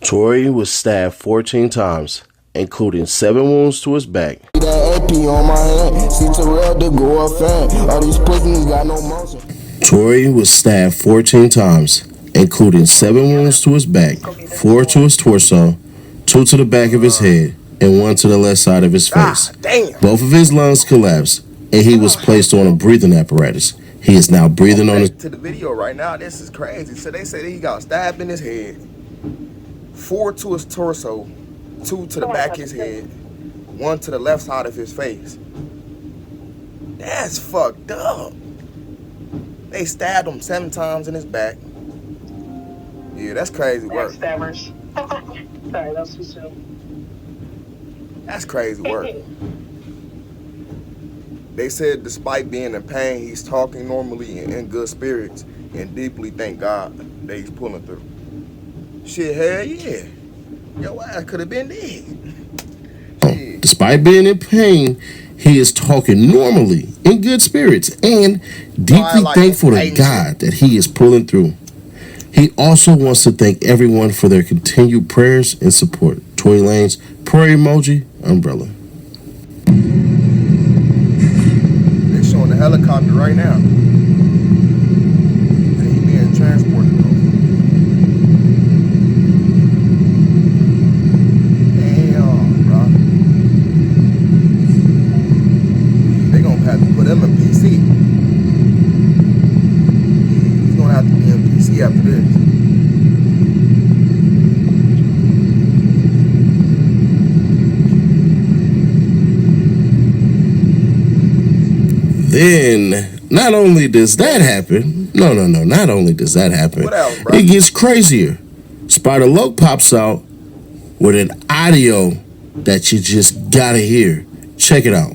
Tory was stabbed 14 times, including 7 wounds to his back. That AP on my hand, see Terrell to go a fan. All these pussies got no motion. Tory was stabbed 14 times, including 7 wounds to his back, 4 to his torso, 2 to the back of his head, and 1 to the left side of his face. Both of his lungs collapsed, and he was placed on a breathing apparatus. He is now breathing on his... To the video right now, this is crazy. So they say that he got stabbed in his head, 4 to his torso, 2 to the back of his head, 1 to the left side of his face. That's fucked up. They stabbed him 7 times in his back. Yeah, that's crazy work. Stabbers. Sorry, that's too soon. That's crazy work. They said despite being in pain, he's talking normally and in good spirits and deeply thank God that he's pulling through. Shit, hell yeah. Your ass could have been dead. Despite being in pain, he is talking normally, in good spirits, and deeply thankful to God that he is pulling through. He also wants to thank everyone for their continued prayers and support. Tory Lanez, prayer emoji, umbrella. They're showing the helicopter right now. And he being transported though. Damn, bro. They gonna have to put him in PC. He's gonna have to be in PC after this. Then, not only does that happen, not only does that happen, What else, bro? it gets crazier. Spider Loc pops out with an audio that you just gotta hear. Check it out.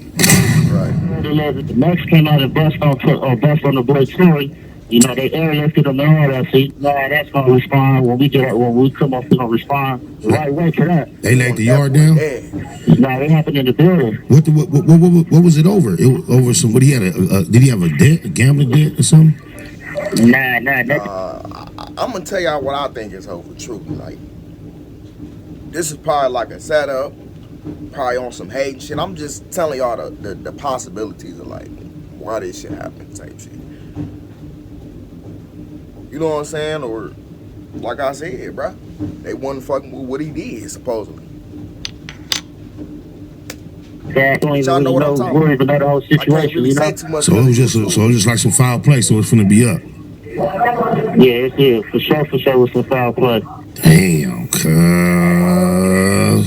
Right. The next came out and bust on the boy Tory. You know, they airlifted him and all that. See, no, that's gonna respond when we come up. We're gonna respond the right way to that. They laid the yard down. Nah, it happened in the building. What was it over? It was over some. What he had did he have a debt, a gambling debt or something? Nah. I'm gonna tell y'all what I think is over truth. Like, this is probably like a setup, probably on some hate shit. I'm just telling y'all the possibilities of like why this shit happened type shit. You know what I'm saying? Or like I said, bro, they wasn't fucking with what he did supposedly. Y'all know what I'm talking worry about the whole I can't situation, really you say know? too much. So it was just like some foul play. So it's finna be up. Yeah, for sure with some foul play. Damn, cuz.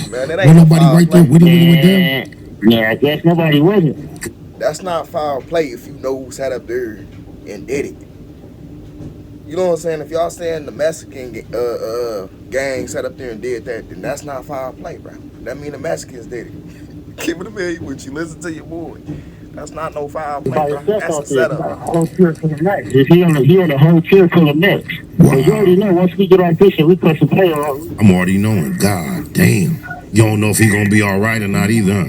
Man, it ain't Ain't nobody foul right play. there with them. Yeah, I guess nobody wasn't. That's not foul play if you know who sat up there and did it. You know what I'm saying? If y'all saying the Mexican gang sat up there and did that, then that's not foul play, bro. That mean the Mexicans did it. Keep it a million with you. Listen to your boy. That's not no foul play, bro. That's a setup. Whole tier full of nuts. He on a whole tier full of nuts. Wow. You already know once we get on fishing, we put some play on. I'm already knowing. God damn. You don't know if he gonna be all right or not either.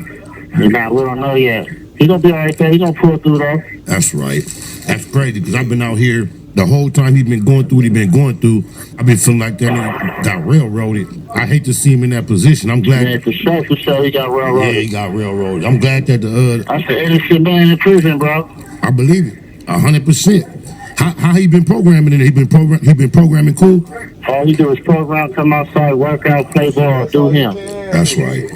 Nah, we don't know yet. He gonna be all right there. He gonna pull through though. That's right. That's crazy because I've been out here the whole time he's been going through what he's been going through. I've been feeling like that nigga got railroaded. I hate to see him in that position. I'm glad. Yeah, for sure, he got railroaded. Yeah, he got railroaded. I'm glad that That's the innocent man in prison, bro. I believe it, 100%. How he been programming it? He been programming cool. All he do is program, come outside, work out, play ball, do him. That's right.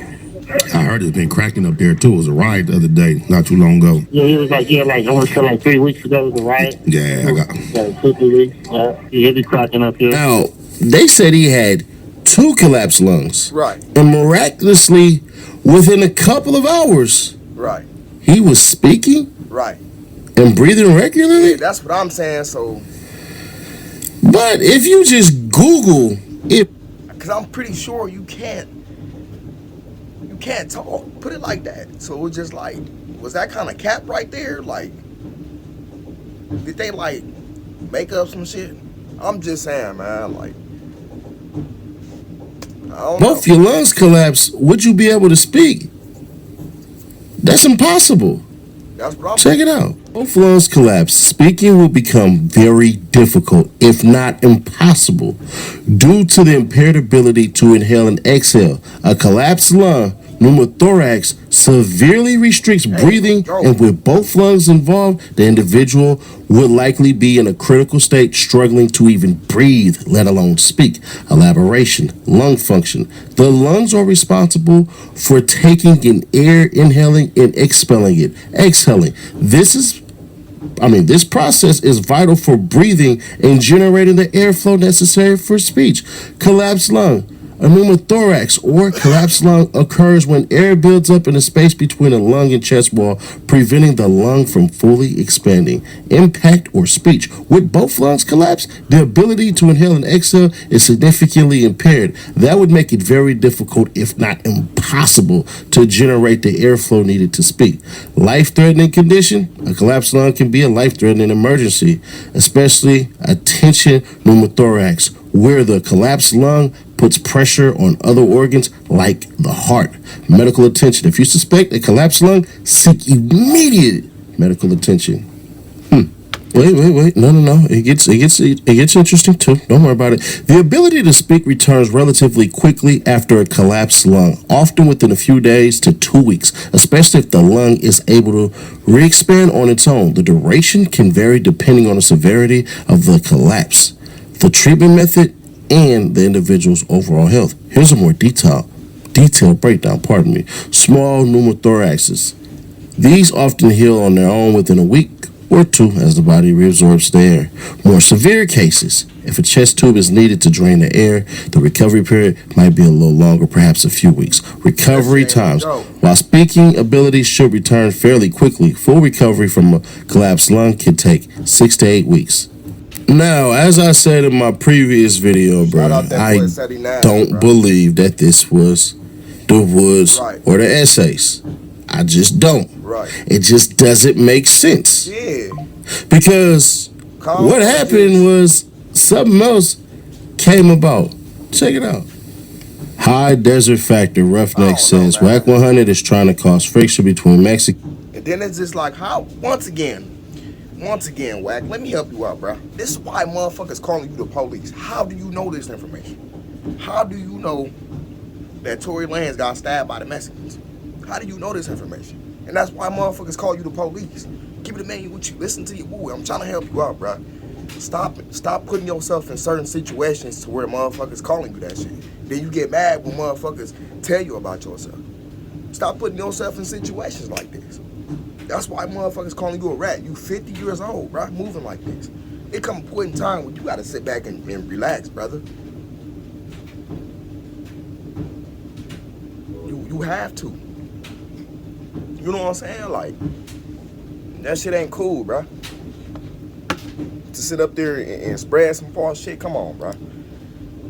I heard it's been cracking up there too. It was a riot the other day, not too long ago. Yeah, he was like I want to say like 3 weeks ago it was a riot. Yeah, I got. Like 2, 3 weeks. Yeah, he'll be cracking up here. Now, they said he had 2 collapsed lungs. Right. And miraculously, within a couple of hours, Right. he was speaking Right. and breathing regularly. Yeah, that's what I'm saying. So, But if you just Google it, because I'm pretty sure you can't talk. Put it like that. So it's just like, was that kind of cap right there? Like, did they like make up some shit? I'm just saying, man. Like, I don't know. both your lungs collapse, would you be able to speak? That's impossible. That's what I'm Check it out. Both lungs collapse. Speaking will become very difficult, if not impossible, due to the impaired ability to inhale and exhale. A collapsed lung, pneumothorax, severely restricts breathing, and with both lungs involved, the individual would likely be in a critical state, struggling to even breathe, let alone speak. Elaboration: lung function. The lungs are responsible for taking in air, inhaling, and expelling it. Exhaling. This process is vital for breathing and generating the airflow necessary for speech. Collapsed lung. A pneumothorax or collapsed lung occurs when air builds up in the space between the lung and chest wall, preventing the lung from fully expanding. Impact or speech. With both lungs collapsed, the ability to inhale and exhale is significantly impaired. That would make it very difficult, if not impossible, to generate the airflow needed to speak. Life-threatening condition. A collapsed lung can be a life-threatening emergency, especially a tension pneumothorax, where the collapsed lung puts pressure on other organs like the heart. Medical attention. If you suspect a collapsed lung, seek immediate medical attention. Wait. No. It gets interesting too. Don't worry about it. The ability to speak returns relatively quickly after a collapsed lung, often within a few days to 2 weeks, especially if the lung is able to re-expand on its own. The duration can vary depending on the severity of the collapse, the treatment method, and the individual's overall health. Here's a more detailed breakdown. Small pneumothoraxes. These often heal on their own within a week or two as the body reabsorbs the air. More severe cases. If a chest tube is needed to drain the air, the recovery period might be a little longer, perhaps a few weeks. Recovery times. While speaking ability should return fairly quickly, full recovery from a collapsed lung can take 6 to 8 weeks. Now, as I said in my previous video, bro, I don't believe that this was the Woods or the essays. I just don't. It just doesn't make sense. Yeah. Because what happened was something else came about. Check it out. High desert factor, Roughneck says. WAC 100 is trying to cause friction between Mexico. And then it's just like, how? Once again, WAC, let me help you out, bro. This is why motherfuckers calling you the police. How do you know this information? How do you know that Tory Lanez got stabbed by the Mexicans? How do you know this information? And that's why motherfuckers call you the police. Keep it a man with you. Listen to your boo. I'm trying to help you out, bro. Stop putting yourself in certain situations to where motherfuckers calling you that shit. Then you get mad when motherfuckers tell you about yourself. Stop putting yourself in situations like this. That's why motherfuckers calling you a rat. You 50 years old, bro, moving like this. It come a point in time when you gotta sit back and relax, brother. You have to. You know what I'm saying? Like, that shit ain't cool, bro. To sit up there and spread some false shit, come on, bro.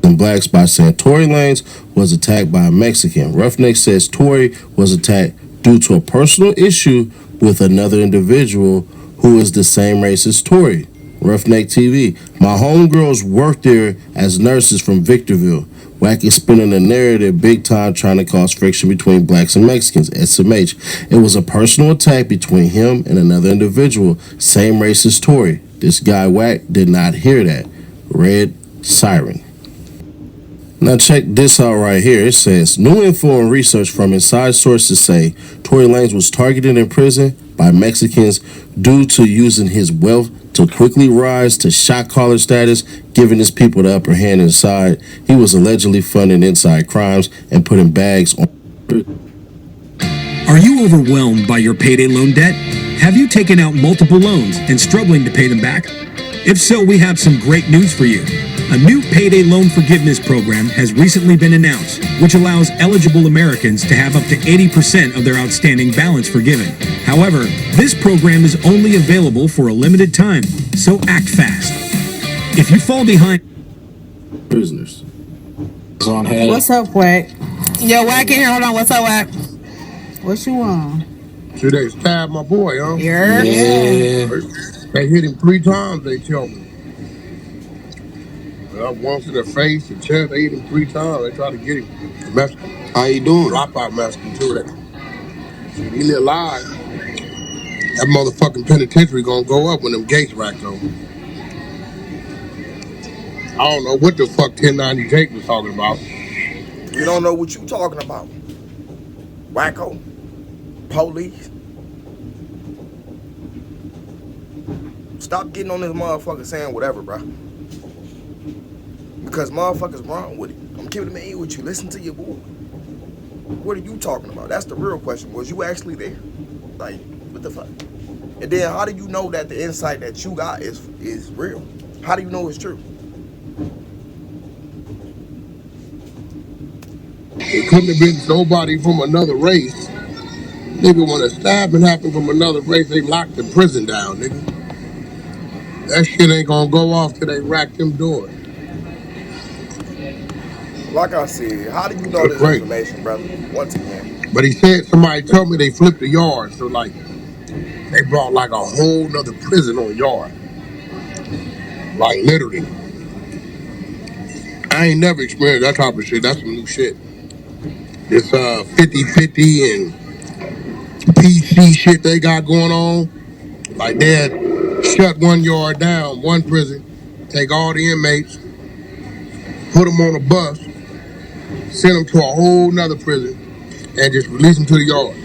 In Blacks by saying Tory Lanez was attacked by a Mexican. Roughneck says Tory was attacked due to a personal issue with another individual who is the same race as Tory. Roughneck TV. My homegirls work there as nurses from Victorville. WAC is spinning the narrative big time, trying to cause friction between blacks and Mexicans. SMH. It was a personal attack between him and another individual, same race as Tory. This guy WAC did not hear that. Red Siren. Now check this out right here. It says, new info and research from inside sources say Tory Lanez was targeted in prison by Mexicans due to using his wealth to quickly rise to shot caller status, giving his people the upper hand inside. He was allegedly funding inside crimes and putting bags on. Are you overwhelmed by your payday loan debt? Have you taken out multiple loans and struggling to pay them back? If so, we have some great news for you. A new payday loan forgiveness program has recently been announced, which allows eligible Americans to have up to 80% of their outstanding balance forgiven. However, this program is only available for a limited time, so act fast. If you fall behind... Prisoners. What's up, Wack? Yo, Wack in here. Hold on. What's up, Wack? What you want? So they stabbed my boy, huh? Yeah. They hit him 3 times, they tell me. Once in the face, the chest, they hit him 3 times. They tried to get him. The Mexican. How you doing? Dropout Mexican, too. He live alive. That motherfucking penitentiary gonna go up when them gates racked on. I don't know what the fuck 1090 Jake was talking about. We don't know what you talking about. Wacko. Police. Stop getting on this motherfucker saying whatever, bro. Because motherfuckers wrong with it. I'm keeping it man with you. Listen to your boy. What are you talking about? That's the real question. Was you actually there? Like, what the fuck? And then how do you know that the insight that you got is real? How do you know it's true? It couldn't have been nobody from another race. Nigga, when a stabbing happened from another race, they locked the prison down, nigga. That shit ain't gonna go off till they rack them doors. Like I said, how do you know That's this great. information, brother? Once again. But he said somebody told me they flipped the yard, so like they brought like a whole nother prison on yard. Like literally. I ain't never experienced that type of shit. That's some new shit. This 50-50 and PC shit they got going on. Like they had shut one yard down, one prison, take all the inmates, put them on a bus, send them to a whole nother prison, and just release them to the yard.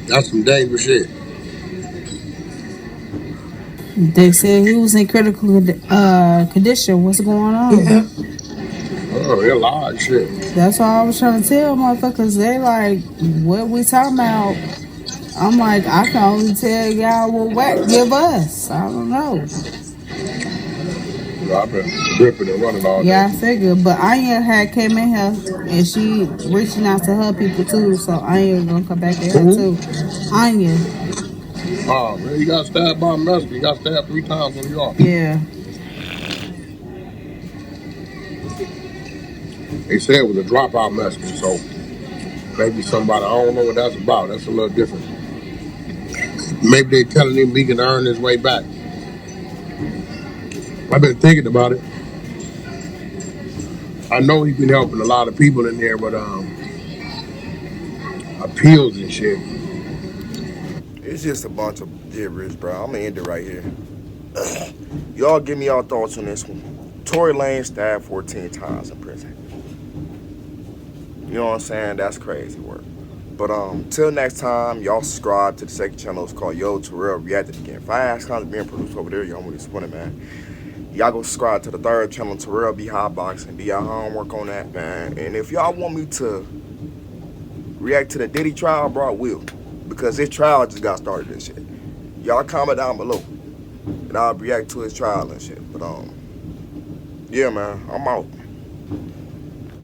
That's some dangerous shit. They said he was in critical condition. What's going on? Yeah. Oh, they're live shit. That's all I was trying to tell motherfuckers. They like, what we talking about? I'm like, I can only tell y'all what Wack give us. I don't know. I've been ripping and running all day. Yeah, I figured. But Anya had came in here and she reaching out to her people too. So Anya gonna come back in here too. Anya. Oh man, you got stabbed by a Mexican. You got stabbed 3 times on the yard. Yeah. They said it was a dropout Mexican, so maybe somebody, I don't know what that's about. That's a little different. Maybe they telling him he can earn his way back. I've been thinking about it. I know he's been helping a lot of people in there, but appeals and shit. It's just a bunch of gibberish, bro. I'm gonna end it right here. Y'all give me y'all thoughts on this one. Tory Lanez stabbed 14 times in prison. You know what I'm saying? That's crazy work. But till next time, y'all subscribe to the second channel. It's called Yo Terrell Reacted Again. Fast content being produced over there. Y'all want to disappointed, man. Y'all go subscribe to the third channel, Terrell Be Hotboxing. Do y'all homework on that, man. And if y'all want me to react to the Diddy trial, bro, I will. Because his trial just got started and shit. Y'all comment down below. And I'll react to his trial and shit. But yeah, man, I'm out.